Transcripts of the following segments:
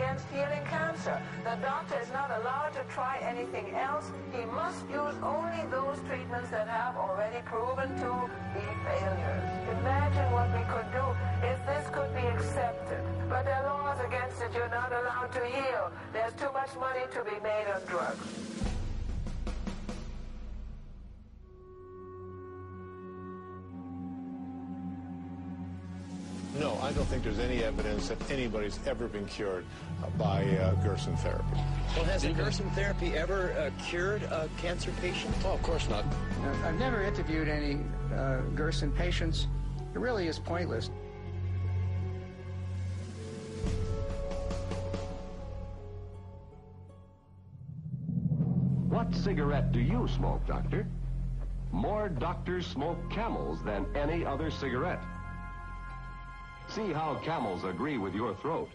against healing cancer. The doctor is not allowed to try anything else. He must use only those treatments that have already proven to be failures. Imagine what we could do if this could be accepted. But there are laws against it. You're not allowed to heal. There's too much money to be made on drugs. No, I don't think there's any evidence that anybody's ever been cured by Gerson therapy. Well, has a Gerson therapy ever cured a cancer patient? Oh, of course not. I've never interviewed any Gerson patients. It really is pointless. What cigarette do you smoke, Doctor? More doctors smoke Camels than any other cigarette. See how Camels agree with your throat.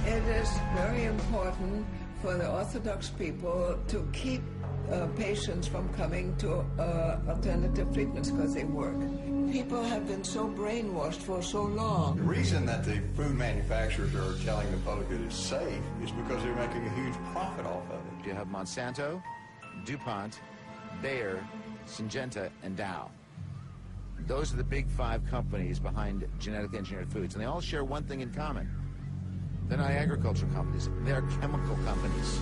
It is very important for the Orthodox people to keep patients from coming to alternative treatments because they work. People have been so brainwashed for so long. The reason that the food manufacturers are telling the public that it's safe is because they're making a huge profit off of it. You have Monsanto, DuPont, Bayer, Syngenta, and Dow. Those are the big 5 companies behind genetically engineered foods, and they all share one thing in common. They're not agricultural companies, they're chemical companies.